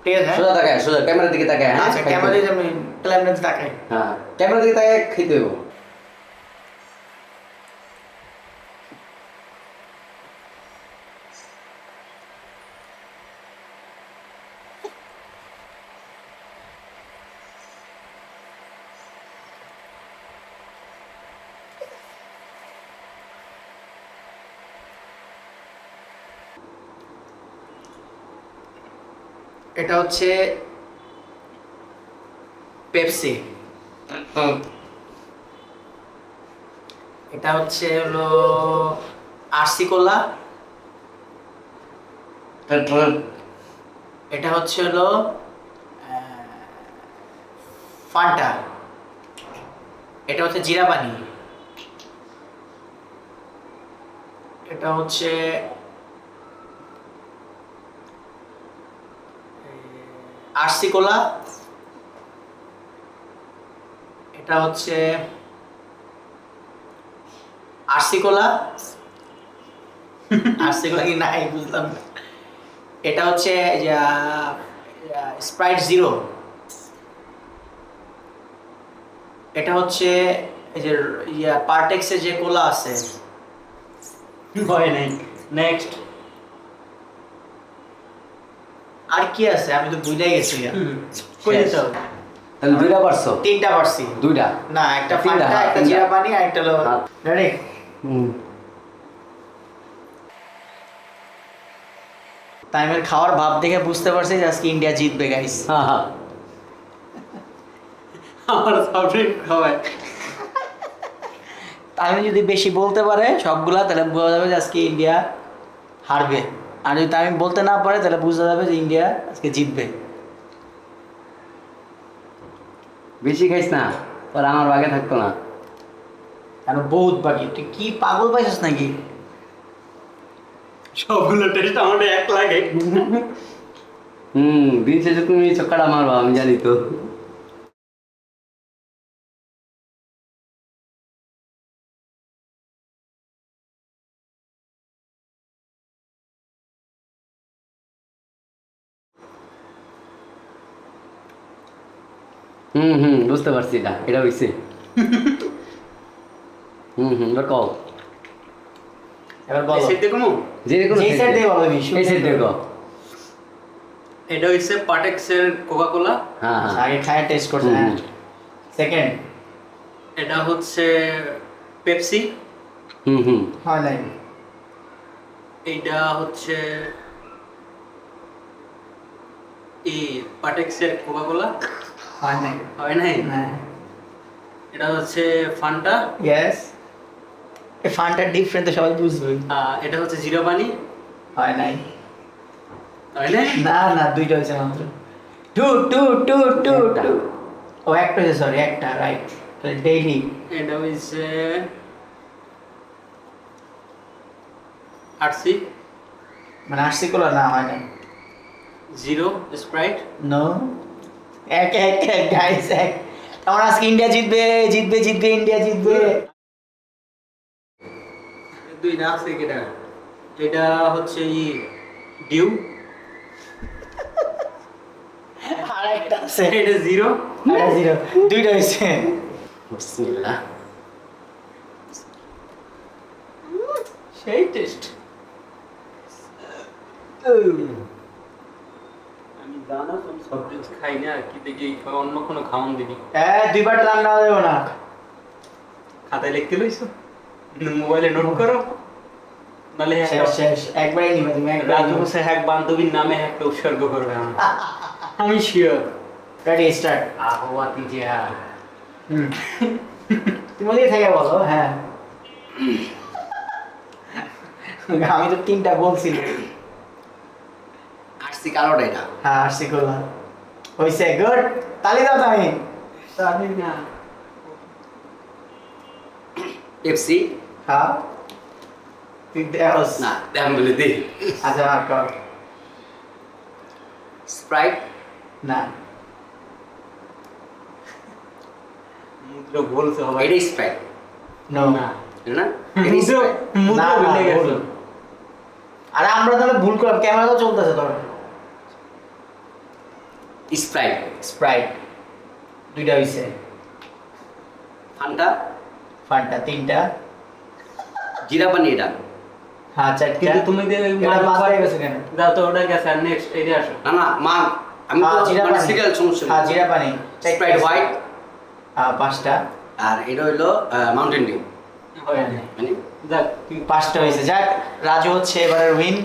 ঠিক আছে সোজা তাকায়, সোজা ক্যামেরার দিকে তাকায়। হ্যাঁ আচ্ছা ক্যামেরা দিয়ে আমি ক্যামেরা দিয়ে তাকাই। হ্যাঁ ক্যামেরার দিকে তাকায় খেতে দেবো। এটা হচ্ছে পেপসি। এটা হচ্ছে হলো আরসি কোলা। এটা হচ্ছে হলো ফান্টা। এটা হচ্ছে জিরা পানি। এটা হচ্ছে আরসি কোলা। এটা হচ্ছে আরসি কোলা। আরসি কোলা কি নাই বুঝলাম না। এটা হচ্ছে স্প্রাইট জিরো। এটা হচ্ছে এই যে পার্টেক্সের যে কোলা আছে। হয় নাই। নেক্সট। আর কি আছে আমি তো ভুলেই গেছি। কই শেষ। যাও? তাহলে দুইটা পারছো? তিনটা পারছি। দুইটা? না একটা তিনটা, ফান্টা, হ্যাঁ, একটা তিনটা। জিরা পানি আর একটা হলো হ্যাঁ। রেডি। তাইমের খাওয়ার ভাব দেখে বুঝতে পারছি যে আজকে ইন্ডিয়া জিতবে গাইস। হ্যাঁ হ্যাঁ। আমার ফেভারিট খাবার। তাইমে যদি বেশি বলতে পারে সবগুলা তাহলে বোঝা যাবে যে আজকে ইন্ডিয়া হারবে। আর যদি তাইম বলতে না পারে তাহলে বোঝা যাবে যে ইন্ডিয়া আজকে জিতবে। বেশি খাইস না, পর আমার বাগে থাকতো না। কেন বহুত বাকি, তুই কি পাগল পাইছিস নাকি? সবগুলো টেস্ট আমার এক লাগে। দিন শেষে তুমি চক্কাটা মারবা, আমি জানি তো। বুঝতে পারছি, এটা এটা হইছে। এবার কও। এবার বলো। সেট দেখো। যে কোনো যেই side দিয়ে বলো, এই সাইড দেখো। এটা হচ্ছে পাটেক্সের কোকা কোলা। হ্যাঁ আচ্ছা, হ্যাঁ। আগে খায় টেস্ট করছে। হ্যাঁ সেকেন্ড। এটা হচ্ছে পেপসি। হুম। হয় নাই। এইটা হচ্ছে এই পাটেক্সের কোকা কোলা। হয় নাই। হয় নাই। হ্যাঁ এটা হচ্ছে ফান্টা। ইয়েস। এই ফানটা ডিফারেন্ট তো সবাই বুঝবে। এটা হচ্ছে জিরা পানি। হয় নাই। হয় নাই। না না দুইটা হয়েছে মাত্র। টু টু টু টু একটা। টু ও একটা হয়েছে, সরি একটা, রাইট। ডেইলি এটা হচ্ছে আরসি মানে আরসি কোলা না, হয় নাই। Zero Sprite. নো। এক এক এক গাইস এক। আমার আজকে ইন্ডিয়া জিতবে জিতবে জিতবে, ইন্ডিয়া জিতবে। দুইটা আছে কেটা। এটা হচ্ছে ডিউ। আর একটা আছে, এটা জিরো। আর জিরো। দুইটা হয়েছে। বিসমিল্লাহ। সেই টেস্ট। আমি জানো আমি সব কিছু খাই না, কি দেখি অন্য কোনো খাওয়ান দিবি। দুইবার টান না দেবো না। খাতায় লিখতে লইছো, মোবাইলে নোট করো, নালে শেষ শেষ একবারই নিবে তুমি, একবার রাজু হোসেন এক বান্ধবীর নামে একটা উৎসর্গ করবে আমি শিওর। Ready start. আহওয়াতি জিহাদ। তুমি ওদিকে থেকে বলো। হ্যাঁ আমি তো তিনটা বলছি। আরসি কালোটা এটা। হ্যাঁ আরসি কোলা হয়েছে। গুড, তালি দাও তুমি। তাহলে না পেপসি। হ্যাঁ তুই দেওস না দেখুন বলে দি। আচ্ছা ভাগ কর। স্প্রাইট। না মুদ্র বলছে হবে। এটা স্প্রাইট নো না না? এটা মুদ্র স্প্রাইট। মুদ্র না, না, ভুলে গেছো। ভুল। আরে আমরা তাহলে ভুল করলাম, ক্যামেরা তো চলতেছে তোর। স্প্রাইট, স্প্রাইট 2টা হইছে, ফান্টা, ফান্টা 3টা, জিরা পানি এটা। হ্যাঁ 4টা। কিন্তু তুমি যে এটা পাঁচ হয়ে গেছে কেন? যাও তো ওটা গেছে আর নেক্সট এরিয়া আসো। না না মা, আমি হ্যাঁ, তো জিরা মানে পানি। সিরিয়াল সমস্যা হ্যাঁ জিরা পানি স্প্রাইট হোয়াইট, 5টা, আর এটা হইলো মাউন্টেন ডিউ। হয় না। মানে যাক তুই 5টা হয়েছে। যাক রাজু হচ্ছে এবারের উইন।